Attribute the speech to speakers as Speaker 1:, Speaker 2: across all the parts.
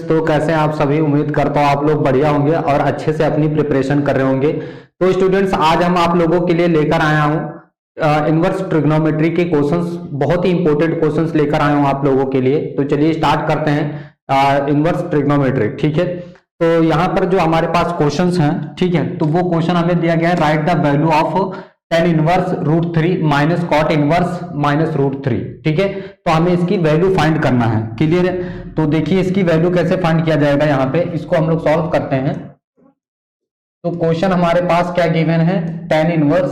Speaker 1: तो कैसे हैं आप सभी। उम्मीद करता हूँ आप लोग बढ़िया होंगे और अच्छे से अपनी प्रिपरेशन कर रहे होंगे। तो स्टूडेंट्स, आज हम आप लोगों के लिए लेकर आया हूँ इनवर्स ट्रिग्नोमेट्री के क्वेश्चंस, बहुत ही इंपॉर्टेंट क्वेश्चंस लेकर आया हूँ आप लोगों के लिए। तो चलिए स्टार्ट करते हैं इनवर्स ट्रिग्नोमेट्री। ठीक है, तो यहाँ पर जो हमारे पास क्वेश्चंस हैं, ठीक है, तो वो क्वेश्चन हमें दिया गया है, write the value of tan inverse √3 minus cot inverse minus √3। ठीक है, तो हमें इसकी वैल्यू फाइंड करना है। क्लियर है? तो देखिए इसकी वैल्यू कैसे फाइंड किया जाएगा। यहाँ पे इसको हम लोग सॉल्व करते हैं। तो क्वेश्चन हमारे पास क्या गिवन है, tan इनवर्स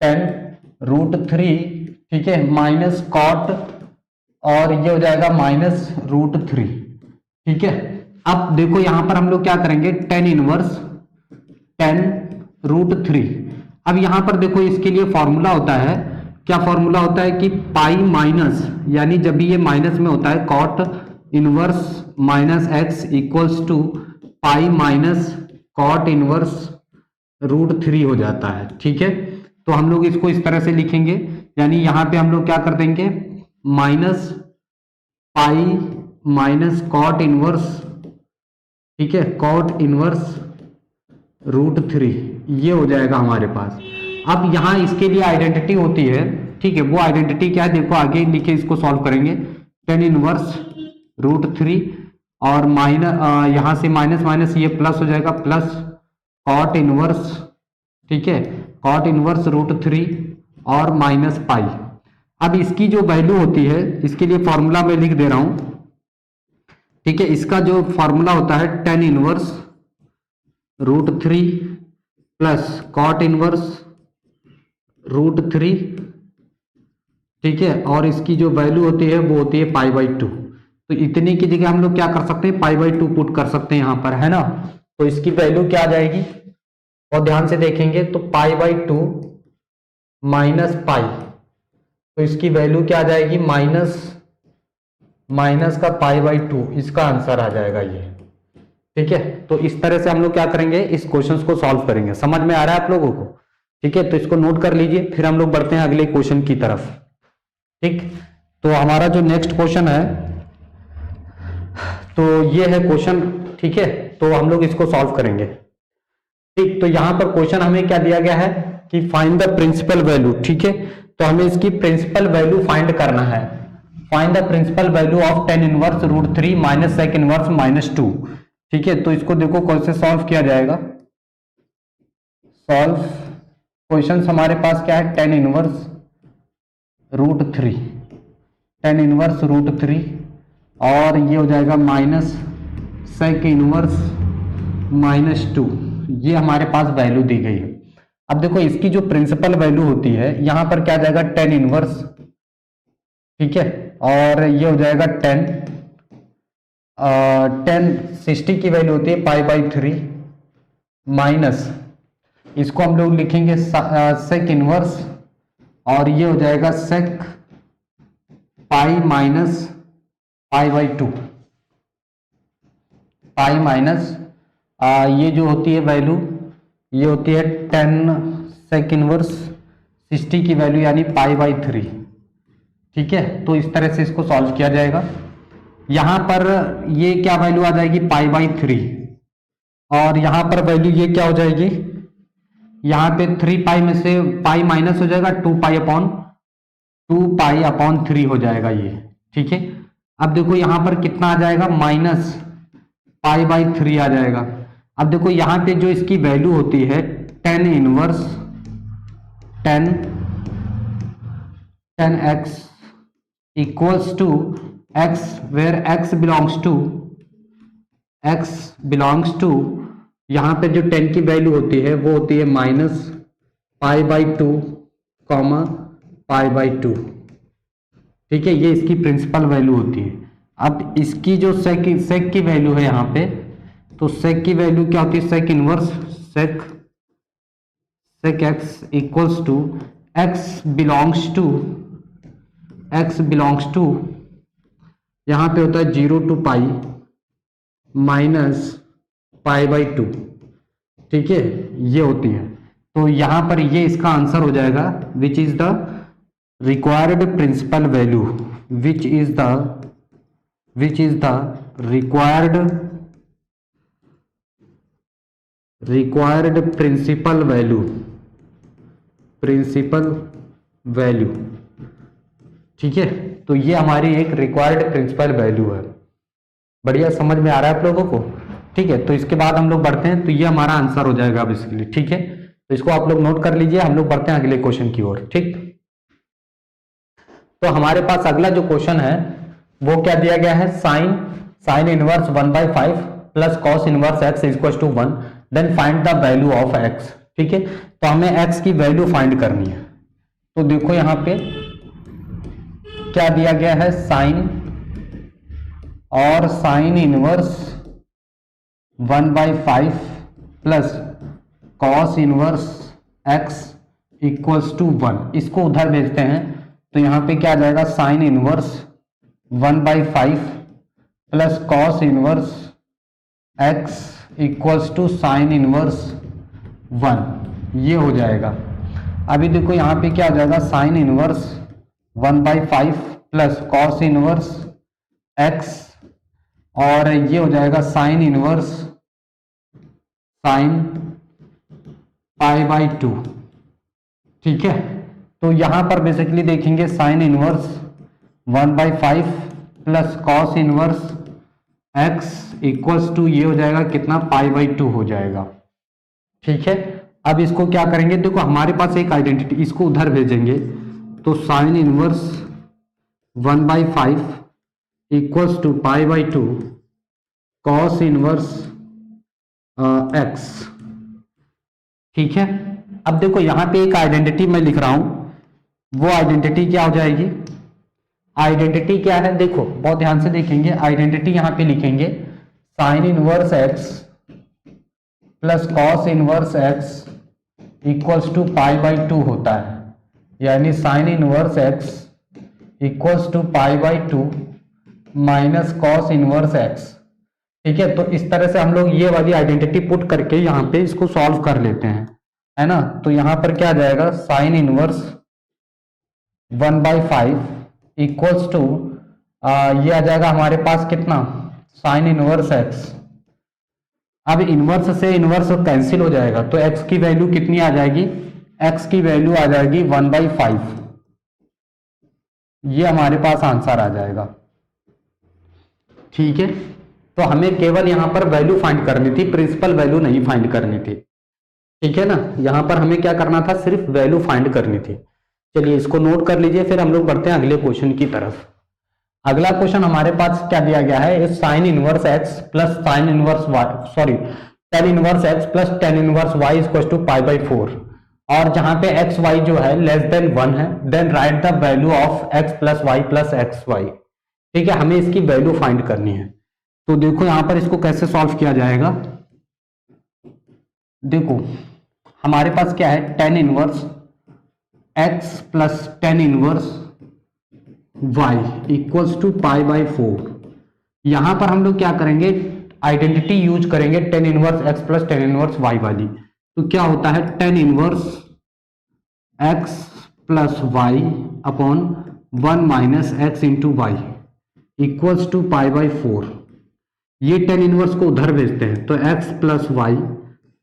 Speaker 1: √3, ठीक है, माइनस कॉट, और ये हो जाएगा माइनस √3। ठीक है, अब देखो यहां पर हम लोग क्या करेंगे, tan इनवर्स √3। अब यहां पर देखो इसके लिए फॉर्मूला होता है, क्या फॉर्मूला होता है कि पाई माइनस, यानी जब भी ये माइनस में होता है, cot inverse minus x equals to pi minus cot inverse √3 हो जाता है। ठीक है, तो हम लोग इसको इस तरह से लिखेंगे, यानी यहां पे हम लोग क्या कर देंगे, minus pi minus cot inverse, ठीक है, कॉट इनवर्स √3, ये हो जाएगा हमारे पास। अब यहां इसके लिए आइडेंटिटी होती है, ठीक है, वो आइडेंटिटी क्या है देखो, आगे लिखे इसको सॉल्व करेंगे। tan इनवर्स √3 और माइनस, यहां से माइनस माइनस ये प्लस हो जाएगा, प्लस कॉट इनवर्स, ठीक है, कॉट इनवर्स √3 और माइनस पाई। अब इसकी जो वैल्यू होती है, इसके लिए फॉर्मूला मैं लिख दे रहा हूं। ठीक है, इसका जो फॉर्मूला होता है tan inverse √3 plus cot inverse √3, ठीक है, और इसकी जो वैल्यू होती है वो होती है π/2। तो इतने की जगह हम लोग क्या कर सकते हैं, π/2 पुट कर सकते हैं यहां पर, है ना। तो इसकी वैल्यू क्या आ जाएगी, और ध्यान से देखेंगे तो π/2 माइनस पाई, तो इसकी वैल्यू क्या आ जाएगी, माइनस का π/2, इसका आंसर आ जाएगा ये। ठीक है, तो इस तरह से हम लोग क्या करेंगे, इस क्वेश्चन को सॉल्व करेंगे। समझ में आ रहा है आप लोगों को? ठीक है, तो इसको नोट कर लीजिए, फिर हम लोग बढ़ते हैं अगले क्वेश्चन की तरफ। ठीक, तो हमारा जो नेक्स्ट क्वेश्चन है, तो ये है क्वेश्चन, ठीक है, तो हम लोग इसको सॉल्व करेंगे। ठीक, तो यहां पर क्वेश्चन हमें क्या दिया गया है कि फाइंड द प्रिंसिपल वैल्यू। ठीक है, तो हमें इसकी प्रिंसिपल वैल्यू फाइंड करना है। Find the principal value of tan inverse √3 minus sec inverse -2। ठीक है, तो इसको देखो कैसे सॉल्व किया जाएगा। सॉल्व क्वेश्चन हमारे पास क्या है, tan इनवर्स √3, tan इनवर्स √3, और ये हो जाएगा माइनस सेक इनवर्स -2। ये हमारे पास वैल्यू दी गई है। अब देखो इसकी जो प्रिंसिपल वैल्यू होती है, यहां पर क्या जाएगा, tan इनवर्स, ठीक है, और ये हो जाएगा 60 की वैल्यू होती है π/3 माइनस, इसको हम लोग लिखेंगे सेक इनवर्स, और ये हो जाएगा सेक पाई माइनस π/2, पाई माइनस ये जो होती है वैल्यू, ये होती है 10 सेक इनवर्स 60 की वैल्यू, यानी π/3। ठीक है, तो इस तरह से इसको सॉल्व किया जाएगा। यहां पर ये क्या वैल्यू आ जाएगी, π/3, और यहां पर वैल्यू ये क्या हो जाएगी, यहां पे 3 पाई में से पाई माइनस हो जाएगा, 2π/3 हो जाएगा ये। ठीक है, अब देखो यहां पर कितना आ जाएगा, माइनस π/3 आ जाएगा। अब देखो यहां पे जो इसकी वैल्यू होती है, tan inverse 10x equals to x, where x belongs to, यहां पे जो 10 की वैल्यू होती है वो होती है माइनस π/2 π/2। ठीक है, ये इसकी प्रिंसिपल वैल्यू होती है। अब इसकी जो सेक की वैल्यू है यहाँ पे, तो सेक की वैल्यू क्या होती है, sec inverse sec x equals to x belongs to यहाँ पे होता है 0 to पाई माइनस π/2। ठीक है, ये होती है। तो यहां पर ये इसका आंसर हो जाएगा, which is the required principal value, which is the required principal value, ठीक है। तो ये हमारी एक रिक्वायर्ड प्रिंसिपल वैल्यू है। बढ़िया, समझ में आ रहा है आप लोगों को? ठीक है, तो इसके बाद हम लोग बढ़ते हैं, तो ये हमारा आंसर हो जाएगा अब इसके लिए, ठीक है। तो इसको आप लोग नोट कर लीजिए, हम लोग बढ़ते हैं अगले क्वेश्चन की ओर, ठीक। तो हमारे पास अगला जो क्वेश्चन है वो क्या दिया गया है, sine inverse 1/5 plus cos inverse x equal to 1, then find the value of x, ठीक है। तो हमें x की वैल्यू फाइंड करनी है। तो देखो यहां पे क्या दिया गया है, sine inverse 1/5 plus cos inverse x equals to 1। इसको उधर भेजते हैं, तो यहां पे क्या आ जाएगा, sine inverse 1/5 plus cos inverse x equals to sine inverse 1, ये हो जाएगा। अभी देखो यहां पे क्या आ जाएगा, sine inverse 1/5 plus cos inverse x, और ये हो जाएगा साइन इनवर्स π/2, ठीक है। तो यहां पर बेसिकली देखेंगे sine inverse 1/5 plus cos inverse x equals to ये हो जाएगा कितना, π/2 हो जाएगा, ठीक है। अब इसको क्या करेंगे, देखो हमारे पास एक आइडेंटिटी, इसको उधर भेजेंगे, तो sine inverse 1/5 equals to π/2 cos inverse x, ठीक है। अब देखो यहां पे एक आइडेंटिटी मैं लिख रहा हूं, वो आइडेंटिटी क्या हो जाएगी, आइडेंटिटी क्या है, देखो बहुत ध्यान से देखेंगे, आइडेंटिटी यहां पे लिखेंगे sine inverse x plus cos inverse x equals to π/2 होता है, यानी sine inverse x equals to π/2 minus cos inverse x, ठीक है। तो इस तरह से हम लोग ये वाली आइडेंटिटी पुट करके यहाँ पे इसको सॉल्व कर लेते हैं, है ना। तो यहां पर क्या आ जाएगा, साइन इनवर्स 1/5 इक्वल्स टू ये आ जाएगा हमारे पास कितना, साइन इनवर्स x। अब इनवर्स से इनवर्स कैंसिल हो जाएगा, तो x की वैल्यू कितनी आ जाएगी, x की वैल्यू आ जाएगी 1/5, ये हमारे पास आंसर आ जाएगा, ठीक है। तो हमें केवल यहां पर वैल्यू फाइंड करनी थी, प्रिंसिपल वैल्यू नहीं फाइंड करनी थी, ठीक है ना। यहां पर हमें क्या करना था, सिर्फ वैल्यू फाइंड करनी थी। चलिए इसको नोट कर लीजिए, फिर हम लोग बढ़ते हैं अगले क्वेश्चन की तरफ। अगला क्वेश्चन हमारे पास क्या दिया गया है, sine inverse x plus sine inverse y, sorry tan inverse x plus tan inverse y equal to π/4, और जहां पे x y जो है लेस देन 1 है, then write the value of x plus y plus x y, ठीक है। हमें इसकी वैल्यू फाइंड करनी है। तो देखो यहां पर इसको कैसे सॉल्व किया जाएगा, देखो हमारे पास क्या है, tan inverse x plus tan inverse y equals to π/4। यहां पर हम लोग क्या करेंगे, आइडेंटिटी यूज करेंगे tan inverse x plus tan inverse y वाली। तो क्या होता है, tan inverse x plus y upon 1 minus x into y equals to π/4। ये टेन इनवर्स को उधर भेजते हैं, तो x plus y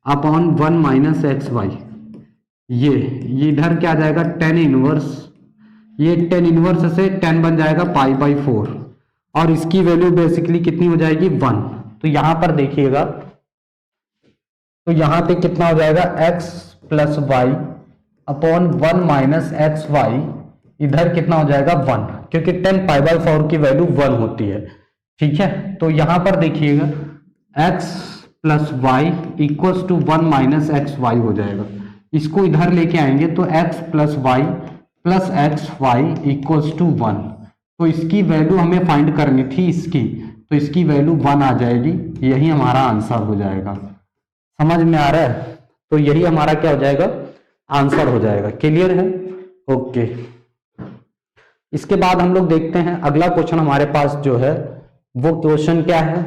Speaker 1: upon 1 minus x y, ये इधर क्या आ जाएगा, टेन इनवर्स, ये टेन इनवर्स से 10 बन जाएगा π/4, और इसकी वैल्यू बेसिकली कितनी हो जाएगी, 1। तो यहां पर देखिएगा, तो यहां पे कितना हो जाएगा, x plus y upon 1 minus x y, इधर कितना हो जाएगा 1, क्योंकि 10 π/4 की वैल्यू 1 होती है, ठीक है। तो यहां पर देखिएगा x plus y equals to 1 minus x y हो जाएगा। इसको इधर लेके आएंगे, तो x plus y plus x y equals to 1। तो इसकी वैल्यू हमें फाइंड करनी थी इसकी, तो इसकी वैल्यू 1 आ जाएगी, यही हमारा आंसर हो जाएगा। समझ में आ रहा है, तो यही हमारा क्या हो जाएगा, आंसर हो जाएगा। क्लियर है, ओके। इसके बाद हम लोग देखते हैं अगला क्वेश्चन हमारे पास जो है, वो क्वेश्चन क्या है,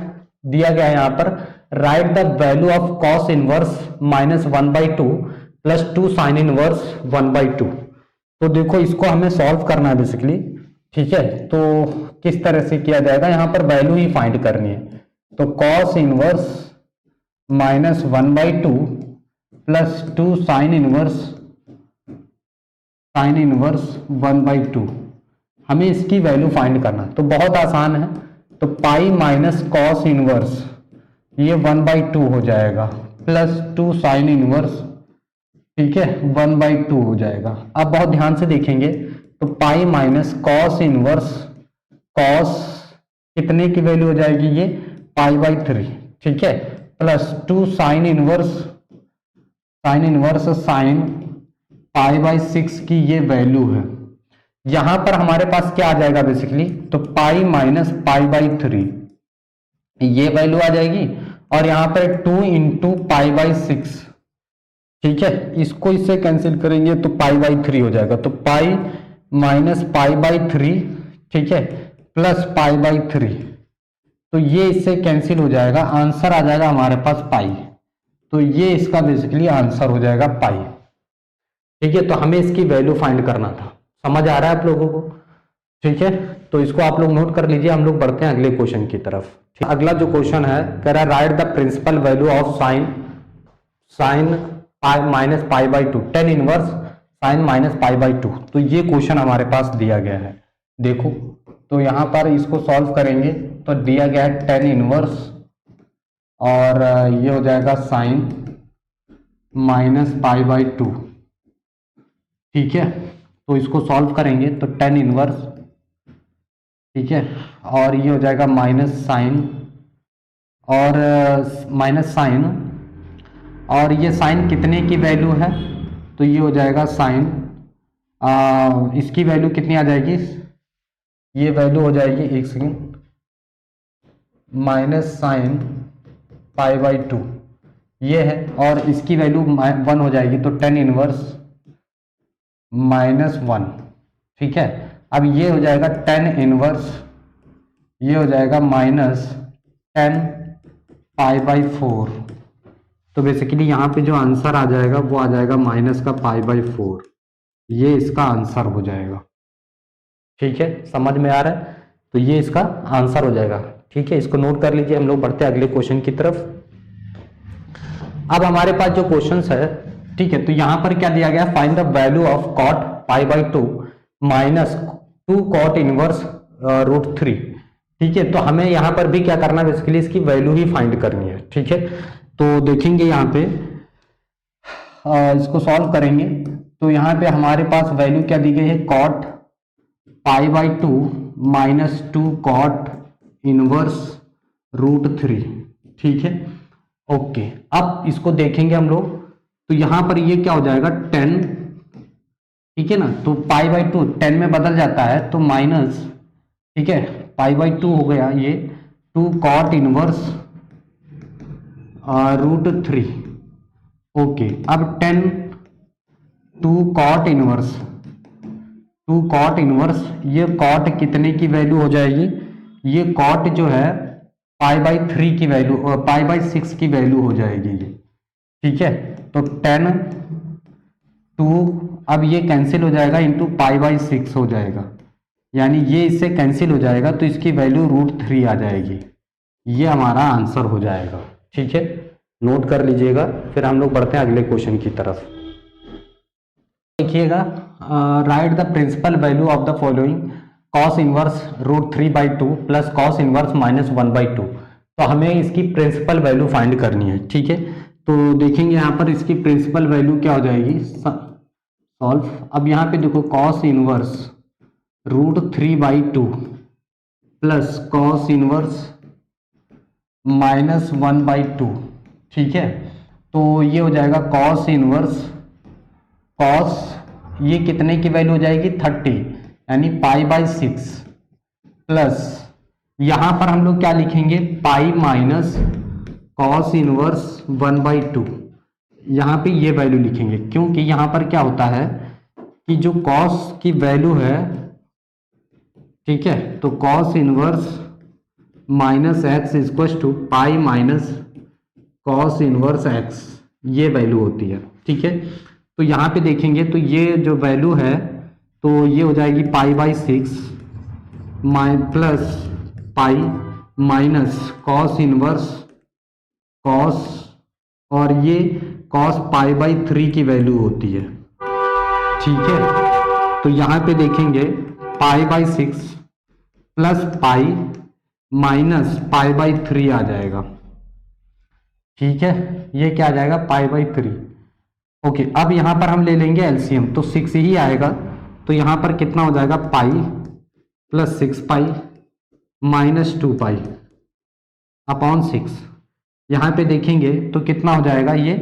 Speaker 1: दिया गया है यहाँ पर, right the value of cos inverse minus 1/2 plus 2 sine inverse 1/2। तो देखो इसको हमें सॉल्व करना है बेसिकली। ठीक है, तो किस तरह से किया जाएगा, यहाँ पर वैल्यू ही फाइंड करनी है। तो cos inverse minus 1/2 plus 2 sine inverse 1/2, हमें इसकी वैल्यू फाइंड करना है। तो बहुत आसान है, तो पाई माइनस कॉस इनवर्स ये 1/2 हो जाएगा प्लस 2 साइन इनवर्स, ठीक है, 1/2 हो जाएगा। अब बहुत ध्यान से देखेंगे, तो पाई माइनस कॉस इनवर्स, कॉस कितने की वैल्यू हो जाएगी, ये π/3, ठीक है, प्लस 2 साइन इनवर्स साइन π/6 की ये वैल्यू है। यहां पर हमारे पास क्या आ जाएगा बेसिकली, तो पाई माइनस π/3 ये वैल्यू आ जाएगी, और यहां पर 2 इंटू π/6, ठीक है, इसको इससे कैंसिल करेंगे तो π/3 हो जाएगा। तो पाई माइनस π/3, ठीक है, प्लस π/3, तो ये इससे कैंसिल हो जाएगा, आंसर आ जाएगा हमारे पास पाई। तो ये इसका बेसिकली आंसर हो जाएगा पाई, ठीक है। तो हमें इसकी वैल्यू फाइंड करना था। समझ आ रहा है आप लोगों को, ठीक है, तो इसको आप लोग नोट कर लीजिए। हम लोग बढ़ते हैं अगले क्वेश्चन की तरफ। अगला जो क्वेश्चन है, कह रहा है write the principal value of sine minus π/2, tan inverse sine minus π/2। तो ये क्वेश्चन हमारे पास दिया गया है, देखो, तो यहां पर इसको सॉल्व करेंगे तो दिया गया है टेन इनवर्स, और ये हो जाएगा साइन माइनस π/2, ठीक है। तो इसको सॉल्व करेंगे तो टेन इनवर्स, ठीक है, और ये हो जाएगा माइनस साइन, और माइनस साइन, और ये साइन कितने की वैल्यू है, तो ये हो जाएगा साइन, इसकी वैल्यू कितनी आ जाएगी, ये वैल्यू हो जाएगी, एक सेकेंड, माइनस साइन π/2 ये है, और इसकी वैल्यू 1 हो जाएगी, तो टेन इनवर्स -1, ठीक है। अब ये हो जाएगा टेन इनवर्स, ये हो जाएगा -10 π/4। तो बेसिकली यहाँ पे जो आंसर आ जाएगा वो आ जाएगा माइनस का π/4, ये इसका आंसर हो जाएगा, ठीक है, समझ में आ रहा है। तो ये इसका आंसर हो जाएगा, ठीक है, इसको नोट कर लीजिए। हम लोग बढ़ते हैं अगले क्वेश्चन की तरफ। अब हमारे पास जो क्वेश्चंस है, ठीक है, तो यहां पर क्या दिया गया, find the value of cot π/2 minus 2 cot inverse √3, ठीक है। तो हमें यहां पर भी क्या करना है, बेसिकली इसकी वैल्यू ही फाइंड करनी है, ठीक है। तो देखेंगे यहाँ पे, इसको सॉल्व करेंगे तो यहाँ पे हमारे पास वैल्यू क्या दी गई है, कॉट π/2 माइनस 2 कॉट इनवर्स √3, ठीक है, ओके। अब इसको देखेंगे हम लोग, तो यहां पर ये क्या हो जाएगा 10, ठीक है ना, तो π/2 10 में बदल जाता है, तो माइनस, ठीक है, π/2 हो गया ये 2 कॉट इनवर्स √3, ओके। अब 10 2 कॉट इनवर्स, ये कॉट कितने की वैल्यू हो जाएगी, ये कॉट जो है π/3 की वैल्यू, π/6 की वैल्यू हो जाएगी ये, ठीक है। तो 10 2, अब ये कैंसिल हो जाएगा, इंटू π/6 हो जाएगा, यानी ये इससे कैंसिल हो जाएगा, तो इसकी वैल्यू √3 आ जाएगी, ये हमारा आंसर हो जाएगा, ठीक है, नोट कर लीजिएगा। फिर हम लोग बढ़ते हैं अगले क्वेश्चन की तरफ। देखिएगा, write the principal value of the following cos inverse √3/2 plus cos inverse -1/2। तो हमें इसकी प्रिंसिपल वैल्यू फाइंड करनी है, ठीक है। तो देखेंगे यहाँ पर इसकी प्रिंसिपल वैल्यू क्या हो जाएगी, सॉल्व। अब यहाँ पे देखो, cos inverse √3/2 plus cos inverse -1/2, ठीक है। तो ये हो जाएगा कॉस इनवर्स, कॉस ये कितने की वैल्यू हो जाएगी 30, यानी π/6, प्लस यहां पर हम लोग क्या लिखेंगे, पाई माइनस कॉस इनवर्स 1/2, यहां पे ये वैल्यू लिखेंगे, क्योंकि यहां पर क्या होता है कि जो कॉस की वैल्यू है, ठीक है, तो cos inverse -x equal to pi minus cos inverse x, ये वैल्यू होती है, ठीक है। तो यहाँ पे देखेंगे तो ये जो वैल्यू है, तो ये हो जाएगी π/6, plus pi minus cos inverse cos, और ये कॉस पाई बाई 3 की वैल्यू होती है। ठीक है, तो यहां पे देखेंगे pi by 6 plus pi minus pi by 3 आ जाएगा। ठीक है, ये क्या आ जाएगा, पाई बाई 3। ओके, अब यहां पर हम ले लेंगे एलसीएम, तो 6 ही आएगा। तो यहां पर कितना हो जाएगा, pi plus 6 pi minus 2 pi upon 6। यहां पे देखेंगे तो कितना हो जाएगा, ये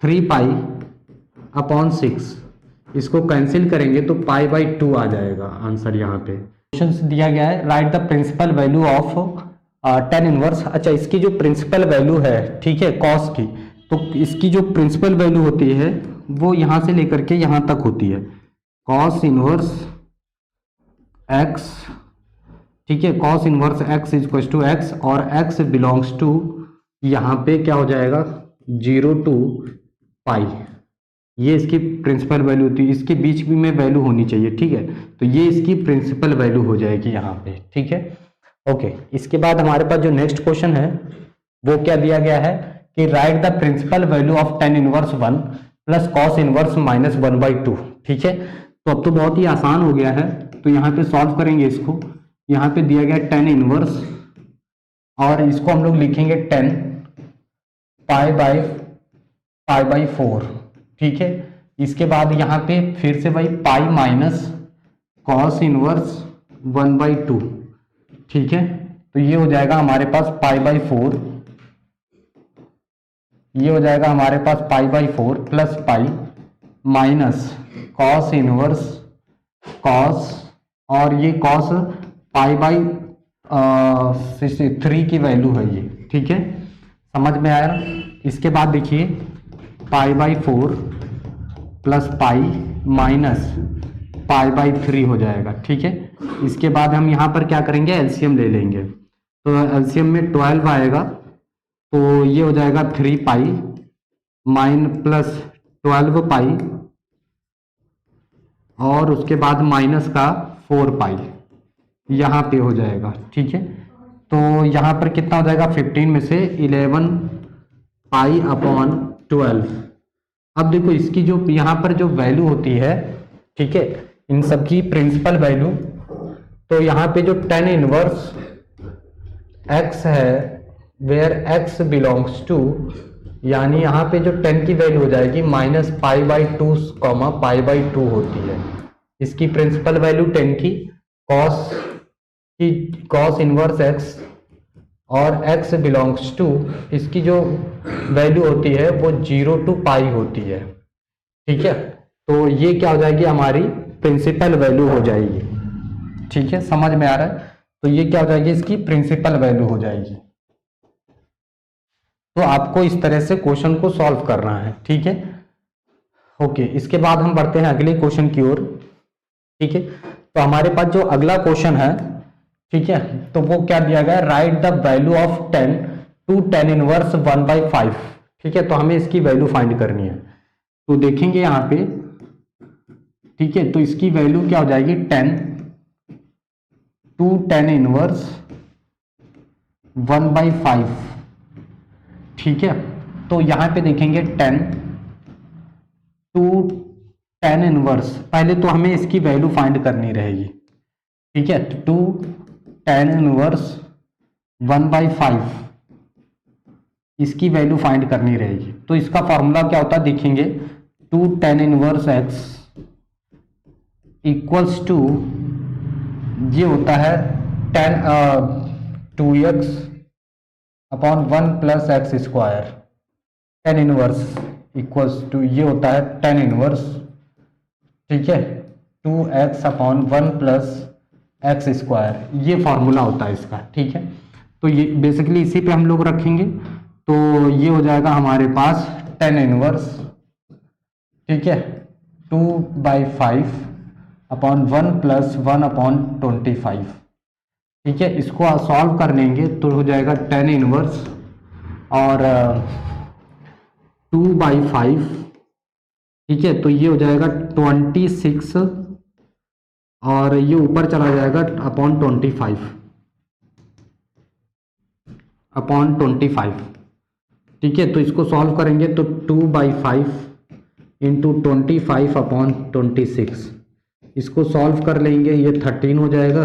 Speaker 1: 3 पाई अपॉन 6। इसको कैंसिल करेंगे तो पाई बाई 2 आ जाएगा आंसर। यहाँ पे क्वेश्चन दिया गया है, write the principal value of tan inverse. अच्छा, इसकी जो प्रिंसिपल वैल्यू है, ठीक है, कॉस की, तो इसकी जो प्रिंसिपल वैल्यू होती है वो यहां से लेकर के यहां तक होती है, कॉस इनवर्स एक्स। ठीक है, cos inverse x is equal to x, और एक्स बिलोंग्स टू, यहाँ पे क्या हो जाएगा, 0 टू पाई। ये इसकी प्रिंसिपल वैल्यू होती है, इसके बीच भी में वैल्यू होनी चाहिए। ठीक है, तो ये इसकी प्रिंसिपल वैल्यू हो जाएगी यहाँ पे। ठीक है, ओके। इसके बाद हमारे पास जो नेक्स्ट क्वेश्चन है वो क्या दिया गया है कि write the principal value of tan inverse 1 plus cos inverse minus 1/2। ठीक है, तो अब तो बहुत ही आसान हो गया है, तो यहाँ पे सॉल्व करेंगे इसको। यहाँ पे दिया गया टेन इनवर्स, और इसको हम लोग लिखेंगे 10 पाई बाई 4। ठीक है, इसके बाद यहाँ पे फिर से वही पाई माइनस कॉस इनवर्स 1/2। ठीक है, तो ये हो जाएगा हमारे पास पाई बाई 4, ये हो जाएगा हमारे पास pi by 4 plus pi minus cos inverse cos, और ये कॉस पाई बाई 3 की वैल्यू है ये। ठीक है, समझ में आया ना। इसके बाद देखिए पाई by 4 plus pi minus pi by 3 हो जाएगा। ठीक है, इसके बाद हम यहाँ पर क्या करेंगे, एलसीएम ले लेंगे। तो एलसीएम में 12 आएगा, तो ये हो जाएगा 3 पाई माइन प्लस 12 पाई, और उसके बाद माइनस का 4 पाई यहाँ पे हो जाएगा। ठीक है, तो यहाँ पर कितना हो जाएगा, 15 में से 11 पाई अपॉन 12। अब देखो इसकी जो यहाँ पर जो वैल्यू होती है, ठीक है, इन सब की प्रिंसिपल वैल्यू, तो यहाँ पे जो टेन इनवर्स x है, वेयर x बिलोंग्स टू, यानी यहाँ पे जो 10 की वैल्यू हो जाएगी minus pi by 2 comma pi by 2 होती है। इसकी प्रिंसिपल वैल्यू 10 की कॉस इनवर्स x, और x बिलोंग्स टू, इसकी जो वैल्यू होती है वो 0 टू पाई होती है। ठीक है, तो ये क्या हो जाएगी, हमारी प्रिंसिपल वैल्यू हो जाएगी। ठीक है, समझ में आ रहा है। तो ये क्या हो जाएगी, इसकी प्रिंसिपल वैल्यू हो जाएगी। तो आपको इस तरह से क्वेश्चन को सॉल्व करना है। ठीक है, ओके। इसके बाद हम बढ़ते हैं अगले क्वेश्चन की ओर। ठीक है, तो हमारे पास जो अगला क्वेश्चन है, ठीक है, तो वो क्या दिया गया, write the value of 10 two tan inverse 1/5। ठीक है, तो हमें इसकी वैल्यू फाइंड करनी है। तो देखेंगे यहाँ पे, ठीक है, तो इसकी वैल्यू क्या हो जाएगी, 10 टू टेन इनवर्स 1/5। ठीक है, तो यहां पे देखेंगे 10 टू टेन इनवर्स, पहले तो हमें इसकी वैल्यू फाइंड करनी रहेगी। ठीक है, टू टेन इनवर्स 1/5, इसकी वैल्यू फाइंड करनी रहेगी। तो इसका फॉर्मूला क्या होता है, देखेंगे, two tan inverse x equals to, ये होता है 2x upon 1 plus x square. Tan inverse equals to, ये होता है 10 इनवर्स, ठीक है, 2x upon 1 plus x square, ये फॉर्मूला होता है इसका। ठीक है, तो ये बेसिकली इसी पे हम लोग रखेंगे। तो ये हो जाएगा हमारे पास 10 इनवर्स, ठीक है, 2/5 अपॉन 1 प्लस 1 अपॉन 25। ठीक है, इसको सॉल्व कर लेंगे तो हो जाएगा 10 इनवर्स और 2/5। ठीक है, तो ये हो जाएगा 26 और ये ऊपर चला जाएगा अपॉन 25। ठीक है, तो इसको सॉल्व करेंगे तो 2/5 इंटू 25/26, इसको सॉल्व कर लेंगे, ये 13 हो जाएगा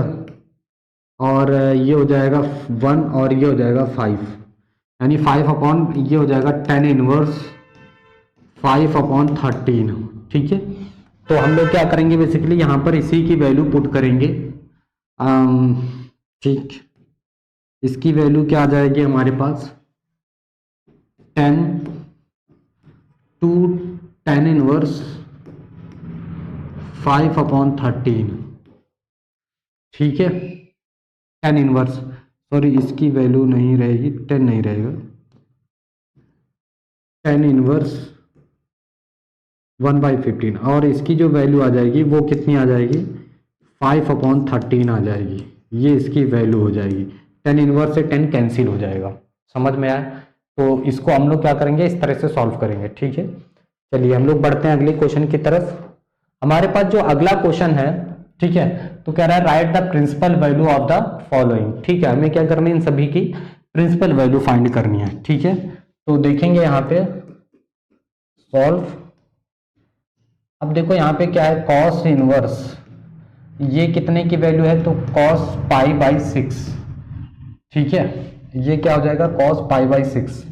Speaker 1: और ये हो जाएगा 1 और ये हो जाएगा 5, यानी 5 अपॉन ये हो जाएगा 10 इनवर्स 5/13। ठीक है, तो हम लोग क्या करेंगे बेसिकली यहाँ पर इसी की वैल्यू पुट करेंगे। ठीक, इसकी वैल्यू क्या आ जाएगी हमारे पास 10 टू 10 इनवर्स 5/13। ठीक है, 10 इनवर्स, सॉरी इसकी वैल्यू नहीं रहेगी, 10 नहीं रहेगा, 10 इनवर्स 1/15 और इसकी जो वैल्यू आ जाएगी वो कितनी आ जाएगी 5/13 आ जाएगी, ये इसकी वैल्यू हो जाएगी। 10 इनवर्स से 10 कैंसिल हो जाएगा, समझ में आया? तो इसको हम लोग क्या करेंगे, इस तरह से सॉल्व करेंगे। ठीक है, चलिए हम लोग बढ़ते हैं अगले क्वेश्चन की तरफ। हमारे पास जो अगला क्वेश्चन है, ठीक है, तो कह रहा है write the principal value of the following. ठीक है, हमें क्या करनी है, इन सभी की प्रिंसिपल वैल्यू फाइंड करनी है। ठीक है, तो देखेंगे यहाँ पे सॉल्व। अब देखो यहाँ पे क्या है, कॉस इनवर्स, ये कितने की वैल्यू है, तो कॉस π/6। ठीक है, ये क्या हो जाएगा कॉस π/6,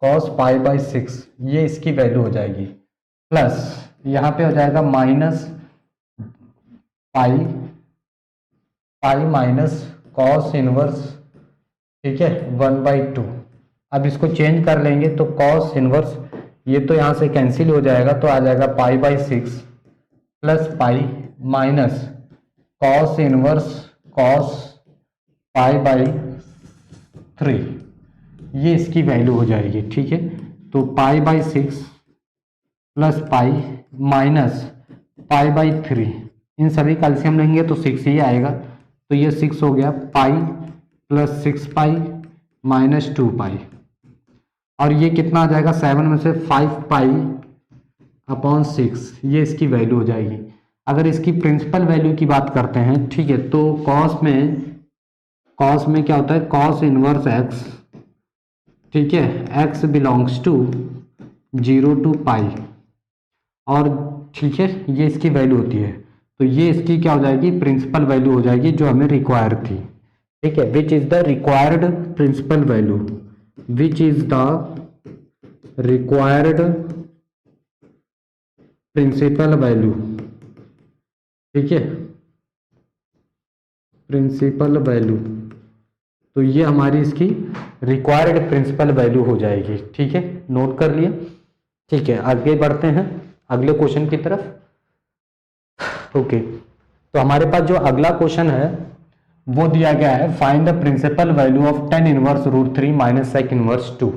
Speaker 1: कॉस π/6, ये इसकी वैल्यू हो जाएगी, प्लस यहाँ पे हो जाएगा minus pi minus cos inverse, ठीक है 1/2। अब इसको चेंज कर लेंगे तो कॉस इनवर्स, ये तो यहाँ से कैंसिल हो जाएगा, तो आ जाएगा π/6 plus pi minus cos inverse cos π/3, ये इसकी वैल्यू हो जाएगी। ठीक है, तो π/6 प्लस पाई माइनस π/3, इन सभी का एलसीएम लेंगे तो 6 ही आएगा, तो ये 6 हो गया, पाई प्लस 6 पाई माइनस 2 पाई, और ये कितना आ जाएगा 7 में से 5 पाई अपॉन 6, ये इसकी वैल्यू हो जाएगी। अगर इसकी प्रिंसिपल वैल्यू की बात करते हैं, ठीक है, तो कॉस में क्या होता है, कॉस इनवर्स एक्स, ठीक है, एक्स बिलोंग्स टू 0 to पाई, और ठीक है ये इसकी वैल्यू होती है, तो ये इसकी क्या हो जाएगी, प्रिंसिपल वैल्यू हो जाएगी जो हमें रिक्वायर थी। ठीक है, which is the required principal value, which is the required principal value. ठीक है, प्रिंसिपल वैल्यू, तो ये हमारी इसकी रिक्वायर्ड प्रिंसिपल वैल्यू हो जाएगी। ठीक है, नोट कर लिया। ठीक है, आगे बढ़ते हैं अगले क्वेश्चन की तरफ। ओके, तो हमारे पास जो अगला क्वेश्चन है वो दिया गया है, find the principal value of 10 inverse √3 minus sec inverse 2।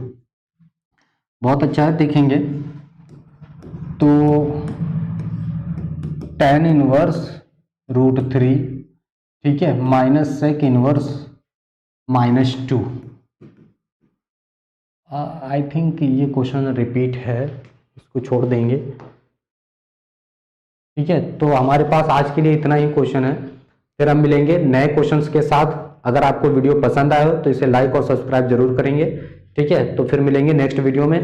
Speaker 1: बहुत अच्छा है, देखेंगे तो 10 इनवर्स √3, ठीक है, minus sec inverse -2। I think ये क्वेश्चन रिपीट है, इसको छोड़ देंगे। ठीक है, तो हमारे पास आज के लिए इतना ही क्वेश्चन है, फिर हम मिलेंगे नए क्वेश्चंस के साथ। अगर आपको वीडियो पसंद आया हो तो इसे लाइक और सब्सक्राइब जरूर करेंगे। ठीक है, तो फिर मिलेंगे नेक्स्ट वीडियो में।